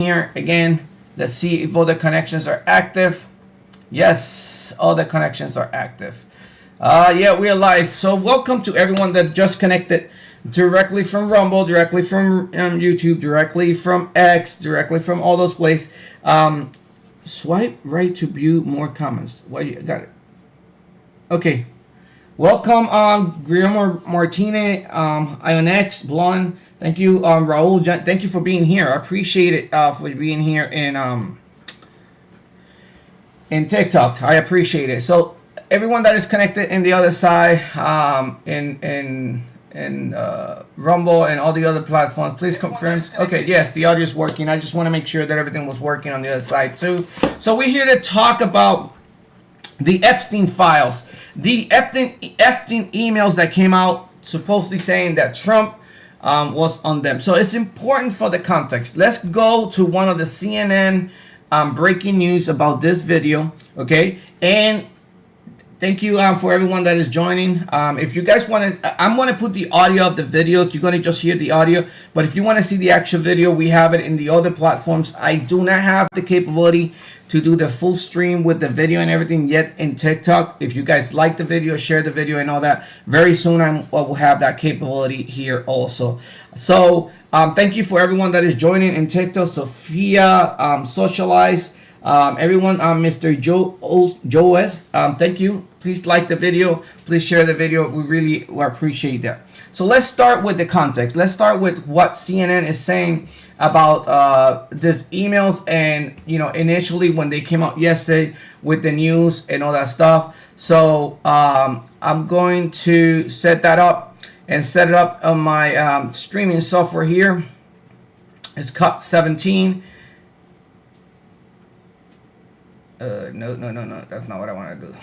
here again. Let's see if all the connections are active. Yes, all the connections are active. Yeah, we're live. So welcome to everyone that just connected directly from Rumble, directly from YouTube, directly from X, directly from all those places. Swipe right to view more comments. What you got it? Okay. Welcome, Guillermo Martinez, Ionex, Blonde. Thank you, Raul. Thank you for being here. I appreciate it for being here in TikTok. I appreciate it. So everyone that is connected in the other side, in Rumble and all the other platforms, please confirm. Okay, yes, the audio is working. I just want to make sure that everything was working on the other side too. So we're here to talk about the Epstein files, the Epstein emails that came out supposedly saying that Trump was on them. So it's important for the context. Let's go to one of the CNN breaking news about this video, okay? And thank you for everyone that is joining. If you guys want to, I'm going to put the audio of the videos. You're going to just hear the audio. But if you want to see the actual video, we have it in the other platforms. I do not have the capability to do the full stream with the video and everything yet in TikTok. If you guys like the video, share the video and all that. Very soon I will have that capability here also. So thank you for everyone that is joining in TikTok. Sophia, Socialize, everyone, Mr. Joe S. Thank you. Please like the video. Please share the video. We really appreciate that. So let's start with the context. Let's start with what CNN is saying about these emails, and initially when they came out yesterday with the news and all that stuff. So I'm going to set that up and set it up on my streaming software here. It's cut 17. No, that's not what I want to do.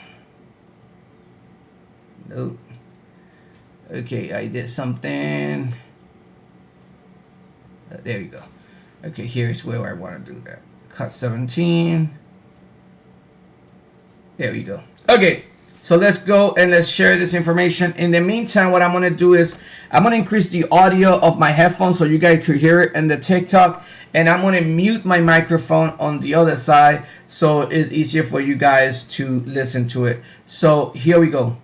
Nope. Okay, I did something. There you go. Okay, here's where I want to do that. Cut 17. There we go. Okay, so let's go and let's share this information. In the meantime, what I'm going to do is I'm going to increase the audio of my headphones so you guys could hear it in the TikTok. And I'm going to mute my microphone on the other side so it's easier for you guys to listen to it. So here we go.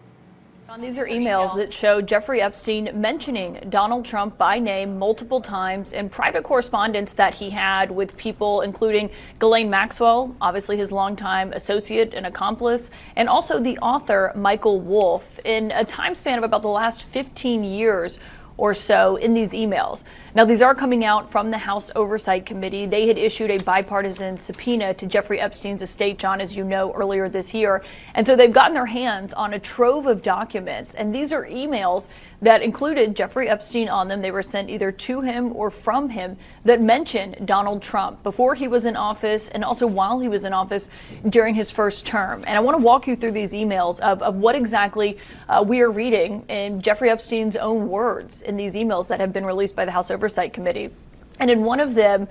These are emails that show Jeffrey Epstein mentioning Donald Trump by name multiple times in private correspondence that he had with people including Ghislaine Maxwell, obviously his longtime associate and accomplice, and also the author Michael Wolff in a time span of about the last 15 years or so in these emails. Now, these are coming out from the House Oversight Committee. They had issued a bipartisan subpoena to Jeffrey Epstein's estate, John, as you know, earlier this year. And so they've gotten their hands on a trove of documents. And these are emails that included Jeffrey Epstein on them. They were sent either to him or from him that mentioned Donald Trump before he was in office and also while he was in office during his first term. And I want to walk you through these emails of what exactly we are reading in Jeffrey Epstein's own words in these emails that have been released by the House Oversight Committee. And in one of them,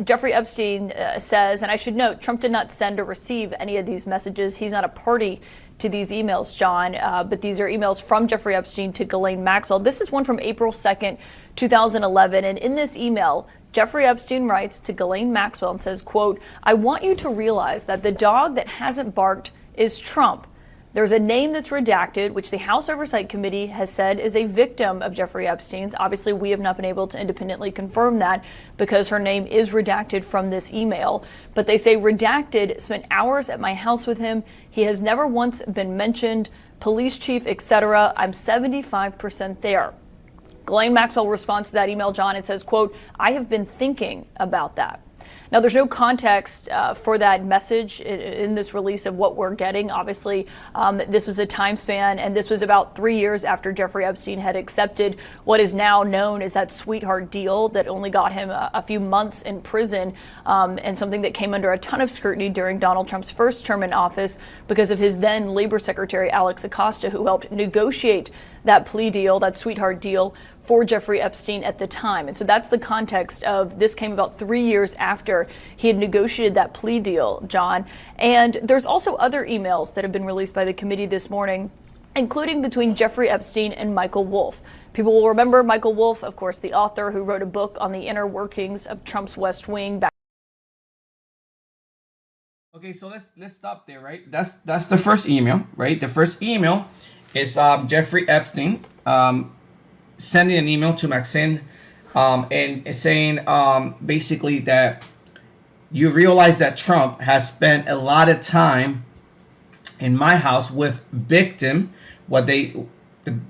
Jeffrey Epstein says, and I should note, Trump did not send or receive any of these messages. He's not a party to these emails, John, but these are emails from Jeffrey Epstein to Ghislaine Maxwell. This is one from April 2nd, 2011. And in this email, Jeffrey Epstein writes to Ghislaine Maxwell and says, quote, "I want you to realize that the dog that hasn't barked is Trump. There's a name that's redacted, which the House Oversight Committee has said is a victim of Jeffrey Epstein's. Obviously, we have not been able to independently confirm that because her name is redacted from this email. But they say redacted spent hours at my house with him. He has never once been mentioned, police chief, etc. I'm 75% there." Ghislaine Maxwell responds to that email, John, and says, quote, "I have been thinking about that." Now, there's no context for that message in this release of what we're getting. Obviously, this was a time span, and this was about 3 years after Jeffrey Epstein had accepted what is now known as that sweetheart deal that only got him a few months in prison, and something that came under a ton of scrutiny during Donald Trump's first term in office because of his then Labor Secretary, Alex Acosta, who helped negotiate that plea deal, that sweetheart deal for Jeffrey Epstein at the time. And so that's the context of this. Came about 3 years after he had negotiated that plea deal, John. And there's also other emails that have been released by the committee this morning including between Jeffrey Epstein and Michael Wolff. People will remember Michael Wolff, of course, the author who wrote a book on the inner workings of Trump's West Wing back. Okay, so let's stop there, right? That's the first email, right? The first email is Jeffrey Epstein sending an email to Maxine and saying basically that you realize that Trump has spent a lot of time in my house with victim. The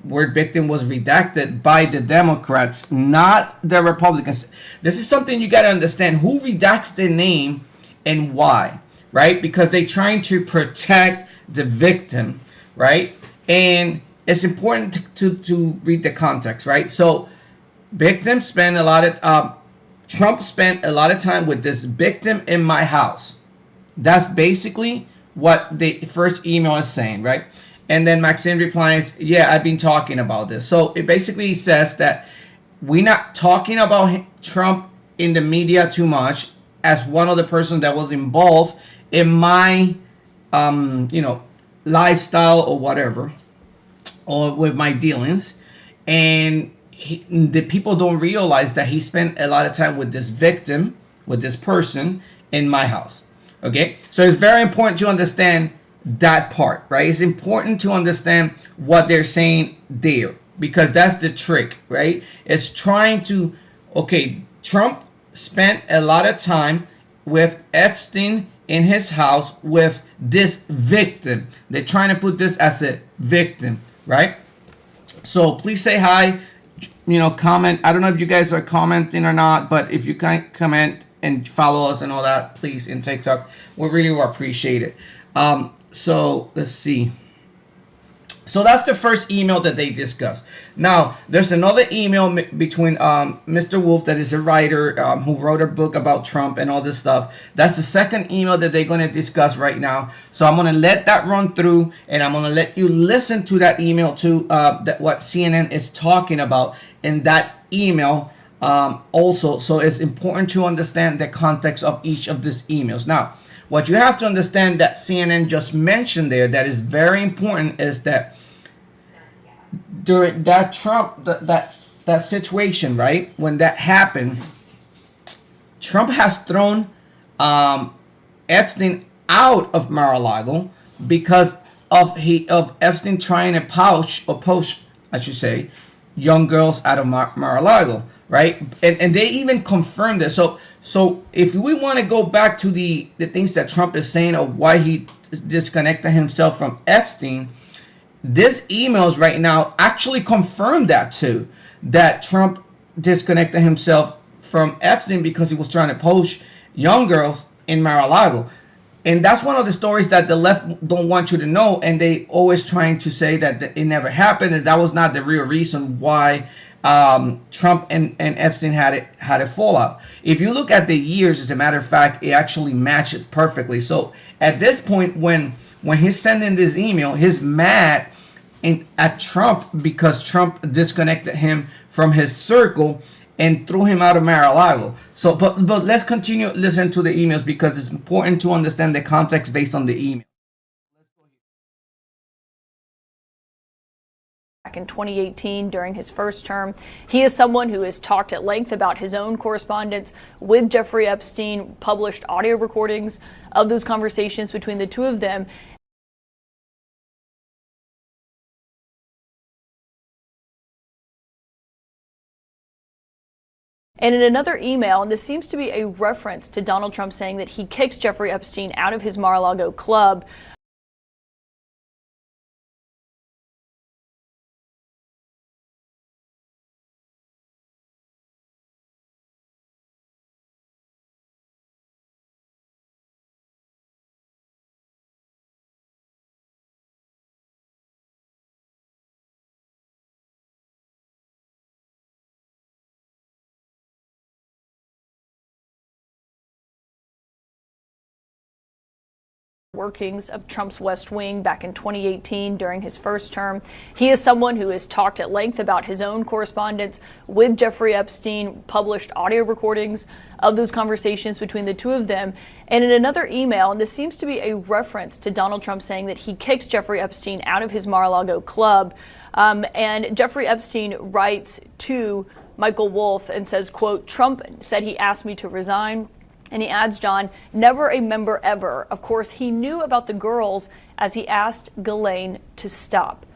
word victim was redacted by the Democrats, not the Republicans. This is something you got to understand. Who redacts the name and why, right? Because they're trying to protect the victim, right? And it's important to read the context, right? So victims spend a lot of Trump spent a lot of time with this victim in my house. That's basically what the first email is saying, right? And then Maxine replies, yeah, I've been talking about this. So it basically says that we're not talking about Trump in the media too much as one of the persons that was involved in my, lifestyle or whatever, or with my dealings. And the people don't realize that he spent a lot of time with this victim, with this person in my house. Okay, so it's very important to understand that part, right? It's important to understand what they're saying there, because that's the trick, right? It's trying to, okay, Trump spent a lot of time with Epstein in his house with this victim. They're trying to put this as a victim, right? So please say hi, comment. I don't know if you guys are commenting or not, but if you can comment and follow us and all that, please, in TikTok, we really will appreciate it. So let's see. So that's the first email that they discussed. Now, there's another email between Mr. Wolff, that is a writer who wrote a book about Trump and all this stuff. That's the second email that they're going to discuss right now. So I'm going to let that run through, and I'm going to let you listen to that email too, that what CNN is talking about in that email also. So it's important to understand the context of each of these emails. Now, what you have to understand that CNN just mentioned there that is very important is that during that Trump, that situation, right, when that happened, Trump has thrown Epstein out of Mar-a-Lago because of Epstein trying to poach, I should say, young girls out of Mar-a-Lago, right? And they even confirmed it. So if we want to go back to the things that Trump is saying of why he disconnected himself from Epstein, this emails right now actually confirm that too, that Trump disconnected himself from Epstein because he was trying to poach young girls in Mar-a-Lago. And that's one of the stories that the left don't want you to know, and they always trying to say that it never happened, and that was not the real reason why Trump and Epstein had a fallout. If you look at the years, as a matter of fact, it actually matches perfectly. So at this point, when he's sending this email, he's mad at Trump because Trump disconnected him from his circle and threw him out of Mar-a-Lago. So, but let's continue listening to the emails because it's important to understand the context based on the email. Back in 2018 during his first term. He is someone who has talked at length about his own correspondence with Jeffrey Epstein, published audio recordings of those conversations between the two of them. And in another email, and this seems to be a reference to Donald Trump saying that he kicked Jeffrey Epstein out of his Mar-a-Lago club. workings of Trump's West Wing back in 2018 during his first term. He is someone who has talked at length about his own correspondence with Jeffrey Epstein, published audio recordings of those conversations between the two of them. And in another email, and this seems to be a reference to Donald Trump saying that he kicked Jeffrey Epstein out of his Mar-a-Lago club. And Jeffrey Epstein writes to Michael Wolff and says, quote, Trump said he asked me to resign. And he adds, John, never a member ever. Of course, he knew about the girls as he asked Ghislaine to stop.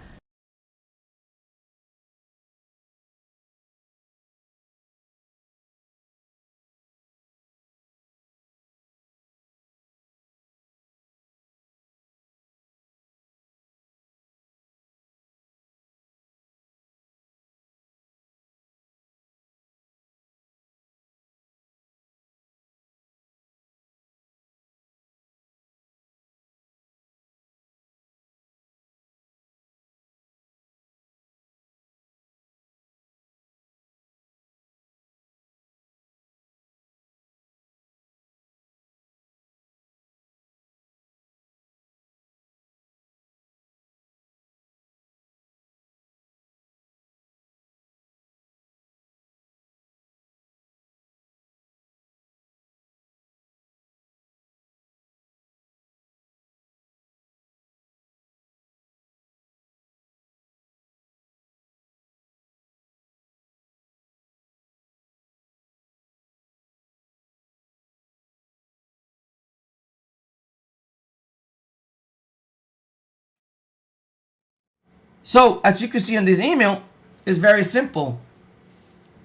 So, as you can see on this email, it's very simple.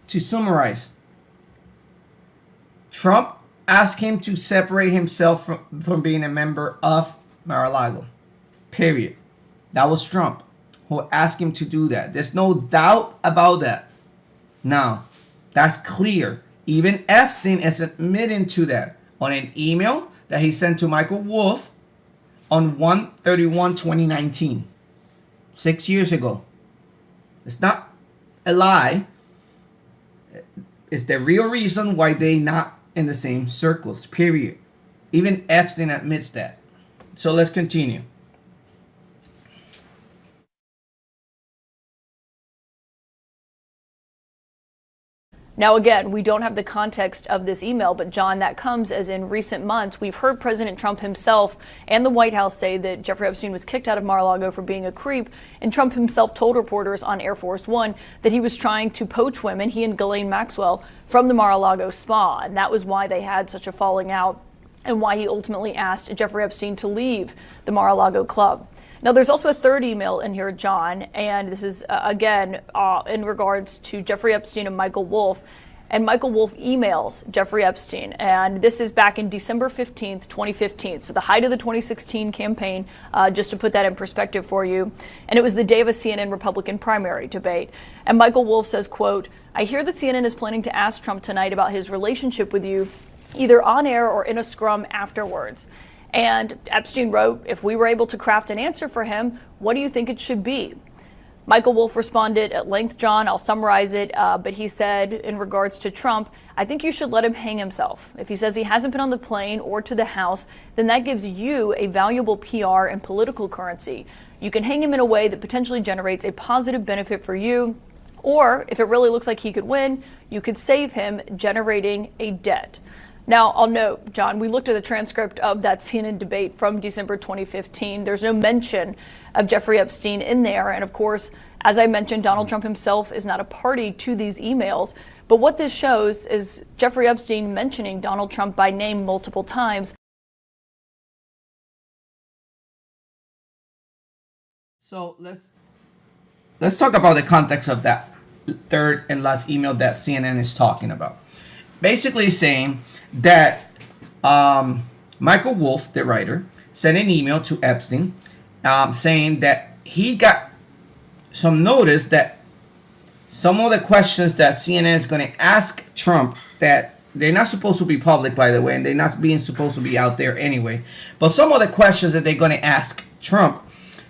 To summarize, Trump asked him to separate himself from being a member of Mar-a-Lago. Period. That was Trump who asked him to do that. There's no doubt about that. Now, that's clear. Even Epstein is admitting to that on an email that he sent to Michael Wolff on 1/31/2019. 6 years ago. It's not a lie. It's the real reason why they not in the same circles, period. Even Epstein admits that. So let's continue. Now, again, we don't have the context of this email, but John, that comes as in recent months, we've heard President Trump himself and the White House say that Jeffrey Epstein was kicked out of Mar-a-Lago for being a creep. And Trump himself told reporters on Air Force One that he was trying to poach women, he and Ghislaine Maxwell, from the Mar-a-Lago spa. And that was why they had such a falling out and why he ultimately asked Jeffrey Epstein to leave the Mar-a-Lago club. Now, there's also a third email in here, John, and this is, again, in regards to Jeffrey Epstein and Michael Wolff. And Michael Wolff emails Jeffrey Epstein, and this is back in December 15th, 2015, so the height of the 2016 campaign, just to put that in perspective for you. And it was the day of a CNN Republican primary debate. And Michael Wolff says, quote, I hear that CNN is planning to ask Trump tonight about his relationship with you, either on air or in a scrum afterwards. And Epstein wrote, if we were able to craft an answer for him, what do you think it should be? Michael Wolff responded at length, John. I'll summarize it. But he said in regards to Trump, I think you should let him hang himself. If he says he hasn't been on the plane or to the House, then that gives you a valuable PR and political currency. You can hang him in a way that potentially generates a positive benefit for you. Or if it really looks like he could win, you could save him generating a debt. Now, I'll note, John, we looked at the transcript of that CNN debate from December 2015. There's no mention of Jeffrey Epstein in there. And of course, as I mentioned, Donald Trump himself is not a party to these emails. But what this shows is Jeffrey Epstein mentioning Donald Trump by name multiple times. So let's talk about the context of that third and last email that CNN is talking about. Basically saying that Michael Wolff, the writer, sent an email to Epstein saying that he got some notice that some of the questions that CNN is going to ask Trump, that they're not supposed to be public, by the way, and they're not being supposed to be out there anyway. But some of the questions that they're going to ask Trump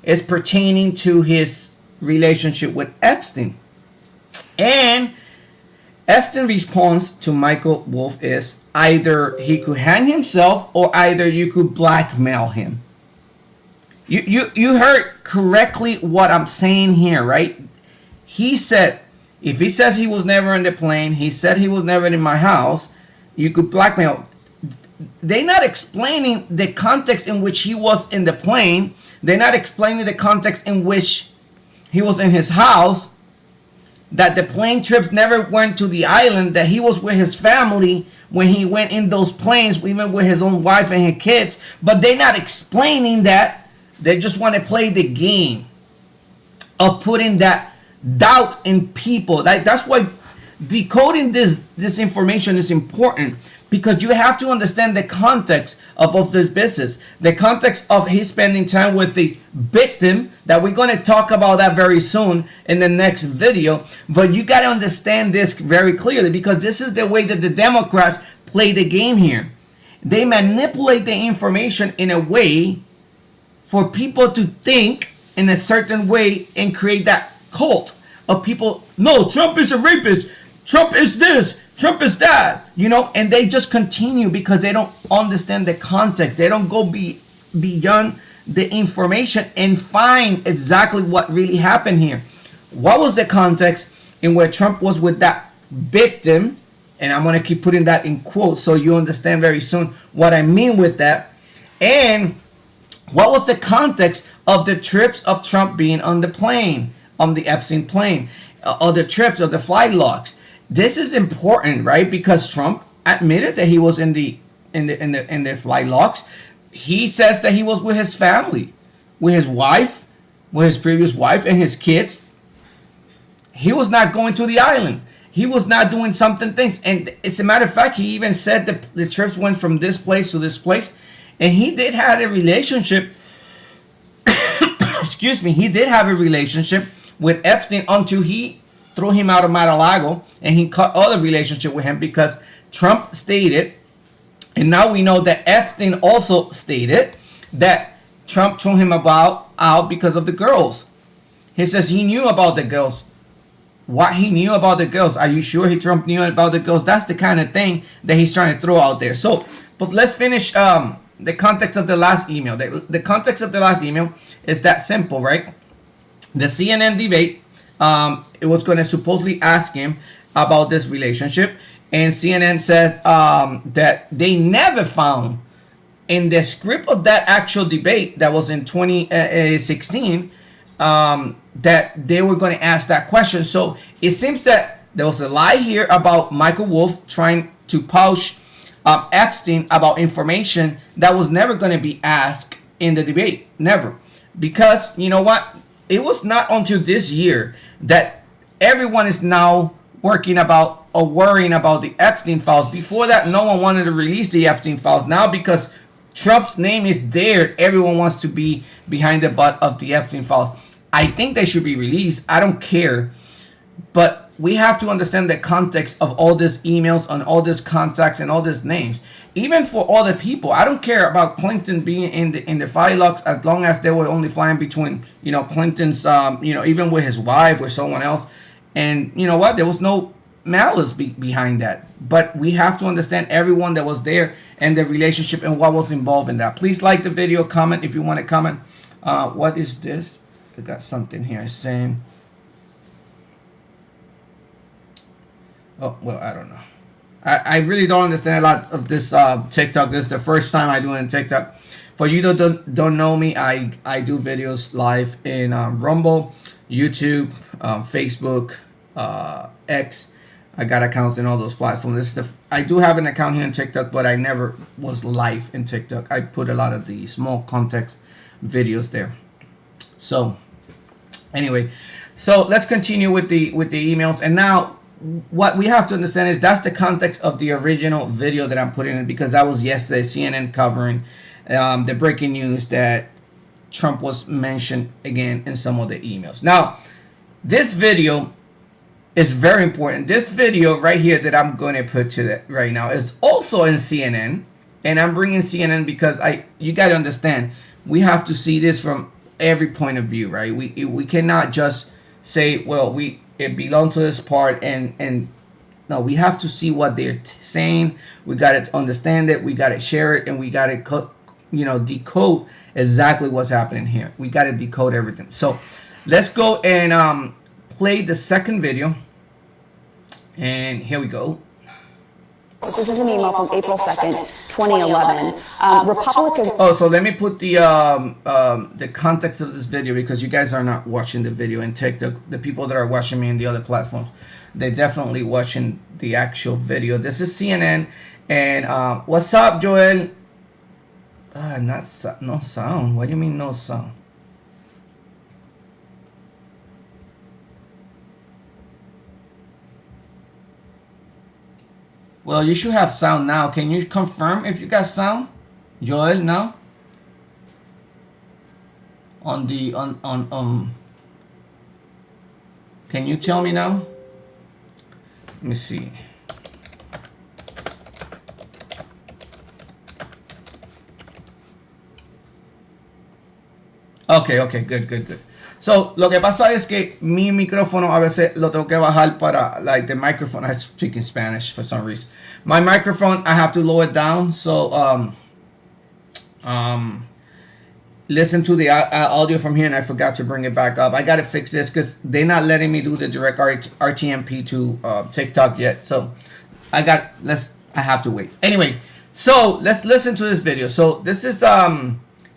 is pertaining to his relationship with Epstein. And Epstein's response to Michael Wolff is either he could hang himself or either you could blackmail him. You heard correctly what I'm saying here, right? He said, if he says he was never in the plane, he said he was never in my house, you could blackmail. They're not explaining the context in which he was in the plane. They're not explaining the context in which he was in his house, that the plane trips never went to the island, that he was with his family when he went in those planes, even with his own wife and his kids. But they're not explaining that. They just want to play the game of putting that doubt in people. That's why decoding this information is important, because you have to understand the context of this business, the context of his spending time with the victim, that we're going to talk about that very soon in the next video. But you got to understand this very clearly, because this is the way that the Democrats play the game here. They manipulate the information in a way for people to think in a certain way and create that cult of people. No, Trump is a rapist. Trump is this. Trump is that. And they just continue because they don't understand the context. They don't go beyond the information and find exactly what really happened here. What was the context in where Trump was with that victim? And I'm going to keep putting that in quotes so you understand very soon what I mean with that. And what was the context of the trips of Trump being on the plane, on the Epstein plane, or the trips of the flight logs? This is important, right? Because Trump admitted that he was in the flight logs. He says that he was with his family, with his wife, with his previous wife and his kids. He was not going to the island. He was not doing something things. And as a matter of fact, he even said that the trips went from this place to this place. And he did have a relationship. Excuse me. He did have a relationship with Epstein until he threw him out of Mar-a-Lago, and he cut all the relationship with him because Trump stated, and now we know that Epstein also stated that Trump threw him out because of the girls. He says he knew about the girls. What he knew about the girls? Are you sure Trump knew about the girls? That's the kind of thing that he's trying to throw out there. So, but let's finish the context of the last email. The context of the last email is that simple, right? The CNN debate. It was going to supposedly ask him about this relationship, and CNN said that they never found in the script of that actual debate that was in 2016 that they were going to ask that question. So it seems that there was a lie here about Michael Wolff trying to poach Epstein about information that was never going to be asked in the debate. Never. Because you know what? It was not until this year that everyone is now working about or worrying about the Epstein files. Before that, no one wanted to release the Epstein files. Now, because Trump's name is there, everyone wants to be behind the butt of the Epstein files. I think they should be released. I don't care. But we have to understand the context of all these emails and all these contacts and all these names. Even for other people, I don't care about Clinton being in the file logs as long as they were only flying between, Clinton's, even with his wife or someone else. And you know what? There was no malice behind that. But we have to understand everyone that was there and the relationship and what was involved in that. Please like the video, comment if you want to comment. What is this? I got something here saying. Oh, well, I don't know. I really don't understand a lot of this TikTok. This is the first time I do it in TikTok. For you that don't know me, I do videos live in Rumble, YouTube, Facebook, X. I got accounts in all those platforms. I do have an account here in TikTok, but I never was live in TikTok. I put a lot of the small context videos there. So, anyway, so let's continue with the emails. And now, what we have to understand is that's the context of the original video that I'm putting in, because that was yesterday, CNN covering the breaking news that Trump was mentioned again in some of the emails. Now, this video is very important. This video right here that I'm going to put to that right now is also in CNN, and I'm bringing CNN because you got to understand, we have to see this from every point of view, right? We cannot just say, well, it belongs to this part, and no, we have to see what they're saying. We got to understand it. We got to share it, and we got to decode exactly what's happening here. We got to decode everything. So let's go and play the second video. And here we go. This is an email from April 2nd, 2011. Republicans. Oh, so let me put the context of this video, because you guys are not watching the video, and the people that are watching me in the other platforms, they're definitely watching the actual video. This is CNN, and what's up, Joel? No sound. What do you mean no sound? Well, you should have sound now. Can you confirm if you got sound, Joel? Now on can you tell me now? Let me see. Okay, good. So, lo que pasa es que mi micrófono a veces lo tengo que bajar para, like, the microphone. I speak in Spanish for some reason. My microphone, I have to lower it down. So, listen to the audio from here, and I forgot to bring it back up. I got to fix this because they're not letting me do the direct RTMP to TikTok yet. So, I have to wait. Anyway, so let's listen to this video. So, this is,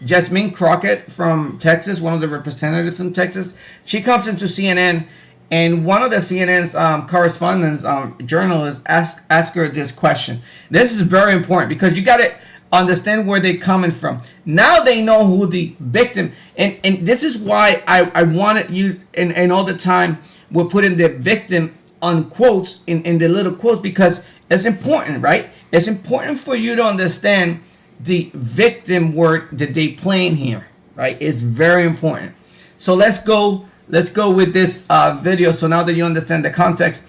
Jasmine Crockett from Texas, one of the representatives from Texas. She comes into CNN, and one of the CNN's correspondents, journalists, ask her this question. This is very important because you got to understand where they're coming from. Now they know who the victim, and this is why I wanted you, and all the time we're putting the victim on quotes, in the little quotes, because it's important, right? It's important for you to understand the victim word that they playing here, right? It's very important. So let's go with this video. So now that you understand the context,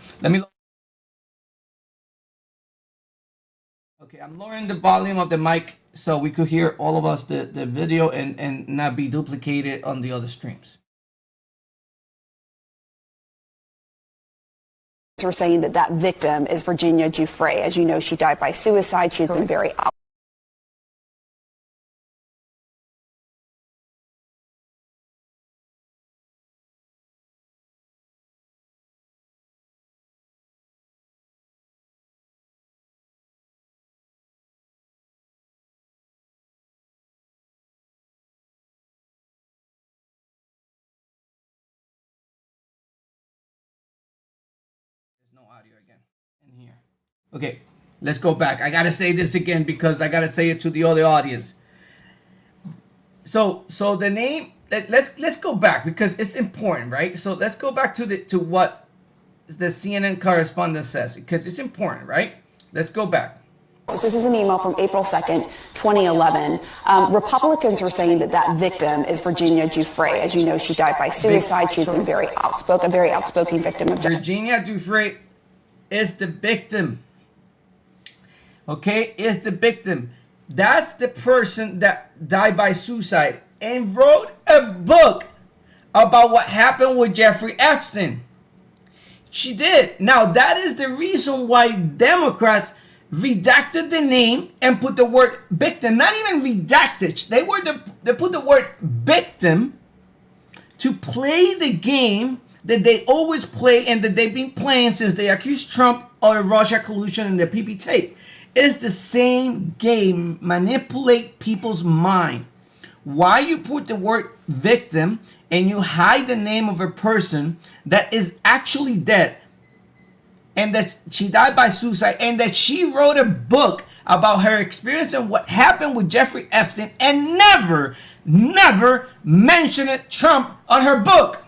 okay, I'm lowering the volume of the mic so we could hear all of us the video and not be duplicated on the other streams. We're saying that victim is Virginia Giuffre. As you know, she died by suicide. She's been very No audio again in here. Okay, let's go back. I gotta say this again because I gotta say it to the other audience. So the name. Let's go back because it's important, right? So let's go back to what the CNN correspondent says, because it's important, right? Let's go back. This is an email from April 2nd, 2011. Republicans were saying that victim is Virginia Giuffre. As you know, she died by suicide. She's been very outspoken victim of Virginia Giuffre is the victim. Okay, is the victim. That's the person that died by suicide and wrote a book about what happened with Jeffrey Epstein. She did. Now, that is the reason why Democrats redacted the name and put the word victim. Not even redacted. They put the word victim to play the game that they always play and that they've been playing since they accused Trump of Russia collusion in the PP tape. It's the same game. Manipulate people's mind. Why you put the word victim and you hide the name of a person that is actually dead, and that she died by suicide, and that she wrote a book about her experience and what happened with Jeffrey Epstein, and never mentioned Trump on her book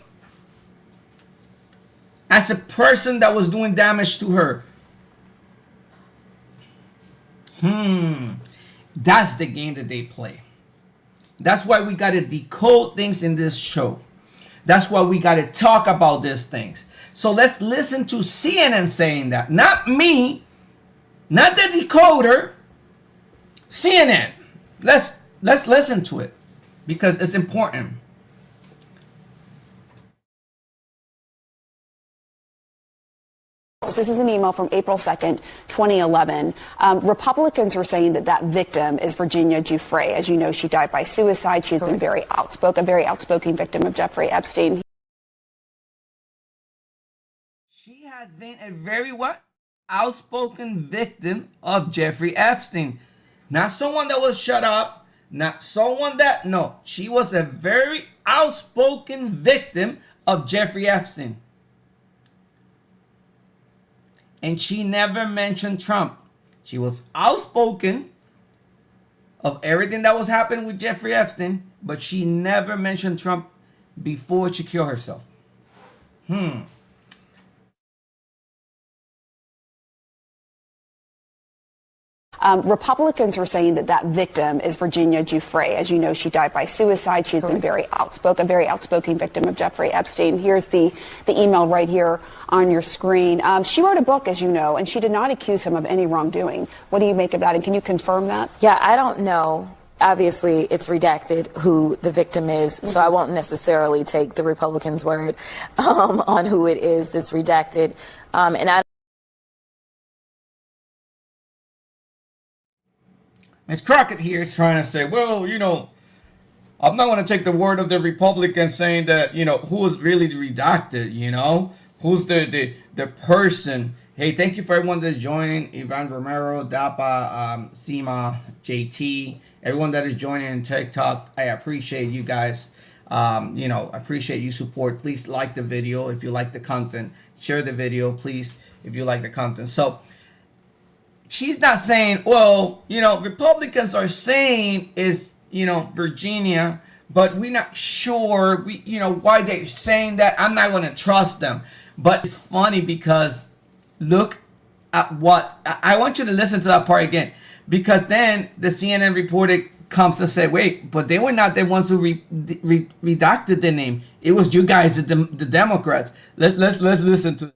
as a person that was doing damage to her. That's the game that they play. That's why we got to decode things in this show. That's why we got to talk about these things. So let's listen to CNN saying that. Not me, not the decoder, CNN. Let's listen to it because it's important. This is an email from April 2nd, 2011. Republicans were saying that that victim is Virginia Giuffre. As you know, she died by suicide. She's been very outspoken victim of Jeffrey Epstein. She has been a very outspoken victim of Jeffrey Epstein. Not someone that was shut up. Not someone that, no. She was a very outspoken victim of Jeffrey Epstein. And she never mentioned Trump. She was outspoken of everything that was happening with Jeffrey Epstein, but she never mentioned Trump before she killed herself. Republicans were saying that that victim is Virginia Giuffre. As you know, she died by suicide. She's been very outspoken victim of Jeffrey Epstein. Here's the email right here on your screen. She wrote a book, as you know, and she did not accuse him of any wrongdoing. What do you make of that? And can you confirm that? Yeah, I don't know. Obviously, it's redacted who the victim is, so I won't necessarily take the Republicans' word on who it is that's redacted. Ms. Crockett here is trying to say, well, you know, I'm not going to take the word of the Republicans saying that, you know, who is really redacted, you know? Who's the person? Hey, thank you for everyone that's joining. Ivan Romero, Dapa, Seema, JT, everyone that is joining in TikTok. I appreciate you guys. You know, I appreciate you support. Please like the video if you like the content. Share the video, please, if you like the content. So, she's not saying, well, you know, Republicans are saying is, you know, Virginia, but we're not sure, you know, why they're saying that. I'm not going to trust them. But it's funny because look at what, I want you to listen to that part again, because then the CNN reporter comes to say, wait, but they were not the ones who redacted the name. It was you guys, the Democrats. Let's listen to it.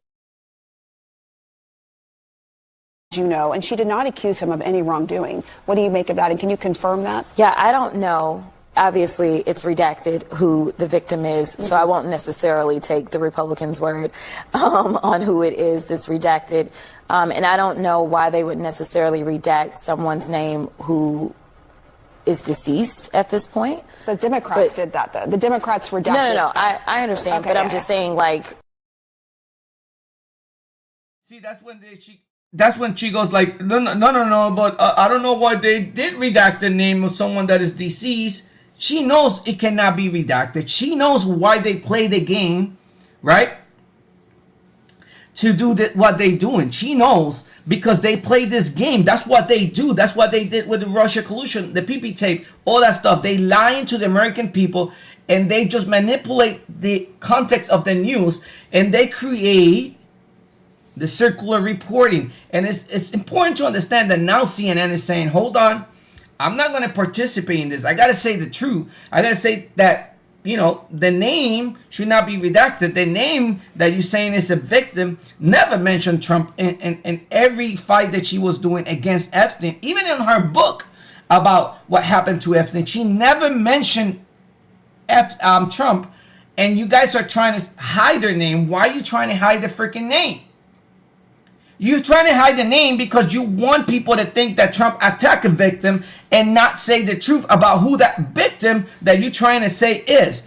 You know, and she did not accuse him of any wrongdoing. What do you make of that? And can you confirm that? Yeah, I don't know. Obviously, it's redacted who the victim is, so I won't necessarily take the Republicans' word on who it is that's redacted. And I don't know why they would necessarily redact someone's name who is deceased at this point. The Democrats did that, though. The Democrats redacted. No. I understand, Okay, but I'm just saying, like. See, that's when she goes like, no, but I don't know why they did redact the name of someone that is deceased. She knows it cannot be redacted. She knows why they play the game, right? To do what they doing. She knows because they play this game. That's what they do. That's what they did with the Russia collusion, the PP tape, all that stuff. They lie to the American people and they just manipulate the context of the news and they create the circular reporting. And it's important to understand that now CNN is saying, hold on, I'm not going to participate in this. I got to say the truth. I got to say that, you know, the name should not be redacted. The name that you're saying is a victim never mentioned Trump in every fight that she was doing against Epstein. Even in her book about what happened to Epstein, she never mentioned Trump. And you guys are trying to hide her name. Why are you trying to hide the freaking name? You're trying to hide the name because you want people to think that Trump attacked a victim and not say the truth about who that victim that you're trying to say is.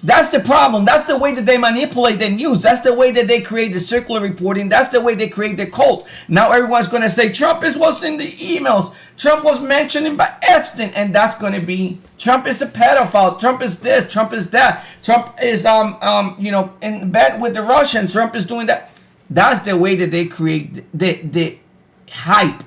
That's the problem. That's the way that they manipulate the news. That's the way that they create the circular reporting. That's the way they create the cult. Now everyone's going to say Trump is what's in the emails. Trump was mentioned by Epstein, and that's going to be Trump is a pedophile. Trump is this. Trump is that. Trump is you know, in bed with the Russians. Trump is doing that. That's the way that they create the hype,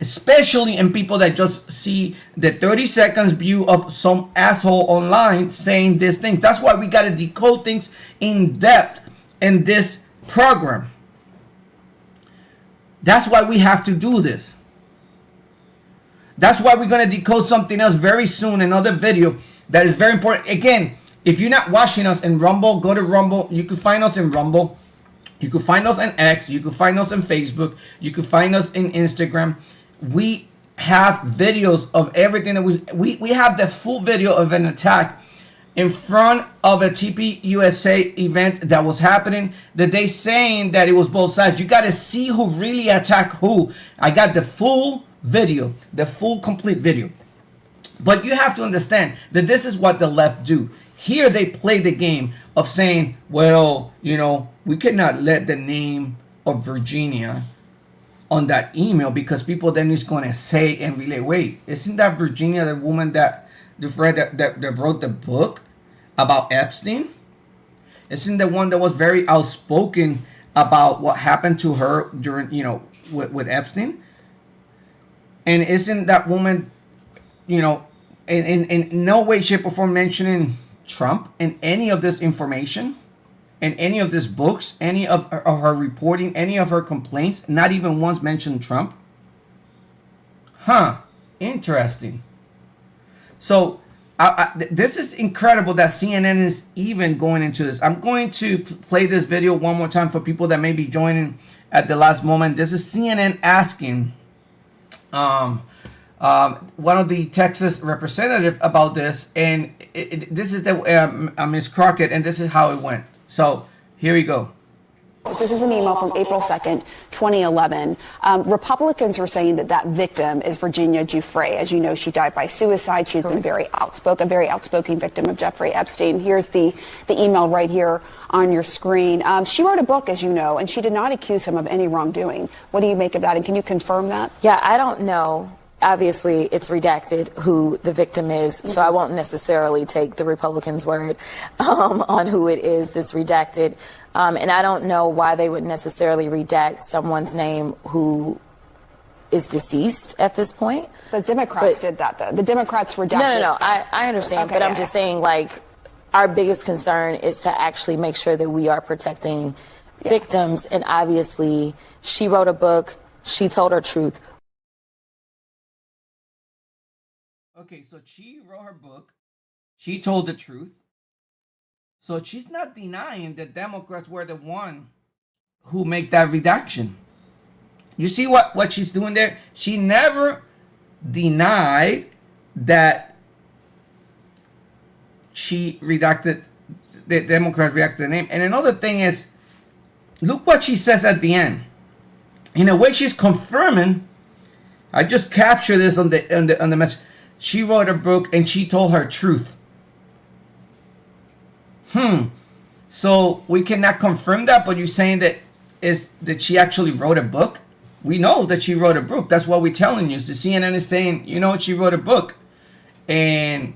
especially in people that just see the 30 seconds view of some asshole online saying these things. That's why we got to decode things in depth in this program. That's why we have to do this. That's why we're going to decode something else very soon, another video that is very important. Again, if you're not watching us in Rumble, go to Rumble. You can find us in Rumble. You can find us on X. You can find us on Facebook. You can find us in Instagram. We have videos of everything that we have the full video of an attack in front of a TP USA event that was happening, that they saying that it was both sides. You got to see who really attacked who. I got the full video, the full complete video. But you have to understand that this is what the left do. Here they play the game of saying, well, you know, we cannot let the name of Virginia on that email because people then is going to say and relate, wait, isn't that Virginia the woman that wrote the book about Epstein? Isn't the one that was very outspoken about what happened to her during, you know, with Epstein? And isn't that woman, you know, in no way, shape, or form mentioning Trump in any of this information, in any of these books, any of her reporting, any of her complaints? Not even once mentioned Trump. Huh. Interesting. So this is incredible that CNN is even going into this. I'm going to play this video one more time for people that may be joining at the last moment. This is CNN asking one of the Texas representative about this, and this is the Miss Crockett, and this is how it went. So here we go. This is an email from April 2nd, 2011. Republicans are saying that that victim is Virginia Giuffre. As you know, she died by suicide. She's been very outspoken victim of Jeffrey Epstein. Here's the email right here on your screen. She wrote a book, as you know, and she did not accuse him of any wrongdoing. What do you make of that? And can you confirm that? Yeah, I don't know. Obviously, it's redacted who the victim is, so I won't necessarily take the Republicans' word on who it is that's redacted. And I don't know why they would necessarily redact someone's name who is deceased at this point. The Democrats did that, though. The Democrats redacted. No. I understand, Okay, but I'm just saying, like, our biggest concern is to actually make sure that we are protecting victims. And obviously, she wrote a book. She told her truth. Okay, so she wrote her book. She told the truth. So she's not denying that Democrats were the one who made that redaction. You see what she's doing there? She never denied that she redacted, the Democrats redacted the name. And another thing is, look what she says at the end. In a way, she's confirming. I just captured this on the message. She wrote a book and she told her truth. So we cannot confirm that, but you're saying that she actually wrote a book? We know that she wrote a book. That's what we're telling you. So CNN is saying, you know, she wrote a book. And,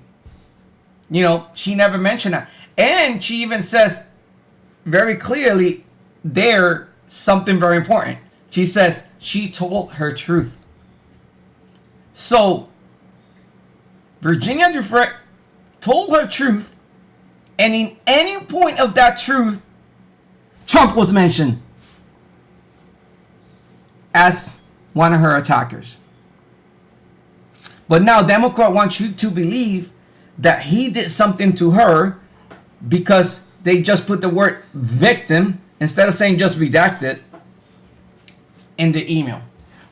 you know, she never mentioned that. And she even says very clearly there something very important. She says she told her truth. So Virginia Giuffre told her truth, and in any point of that truth, Trump was mentioned as one of her attackers. But now Democrat wants you to believe that he did something to her because they just put the word victim instead of saying just redacted in the email.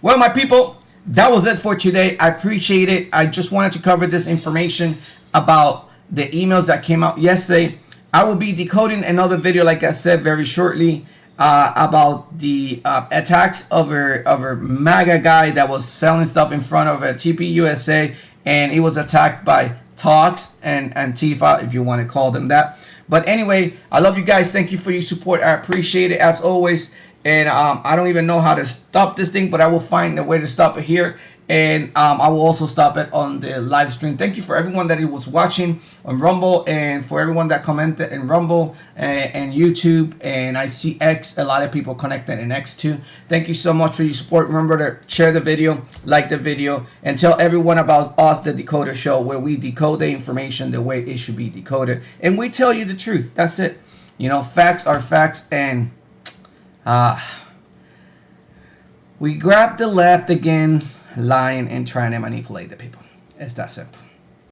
Well, my people, that was it for today. I appreciate it. I just wanted to cover this information about the emails that came out yesterday. I will be decoding another video, like I said, very shortly about the attacks of a MAGA guy that was selling stuff in front of a TP USA, and he was attacked by Talks and Antifa, if you want to call them that. But anyway, I love you guys. Thank you for your support. I appreciate it as always. And I don't even know how to stop this thing, but I will find a way to stop it here. And I will also stop it on the live stream. Thank you for everyone that was watching on Rumble, and for everyone that commented in Rumble and YouTube. And I see X, a lot of people connected in X too. Thank you so much for your support. Remember to share the video, like the video, and tell everyone about us, the Decoder Show, where we decode the information the way it should be decoded. And we tell you the truth. That's it. You know, facts are facts, and we grab the left again, lying and trying to manipulate the people. It's that simple.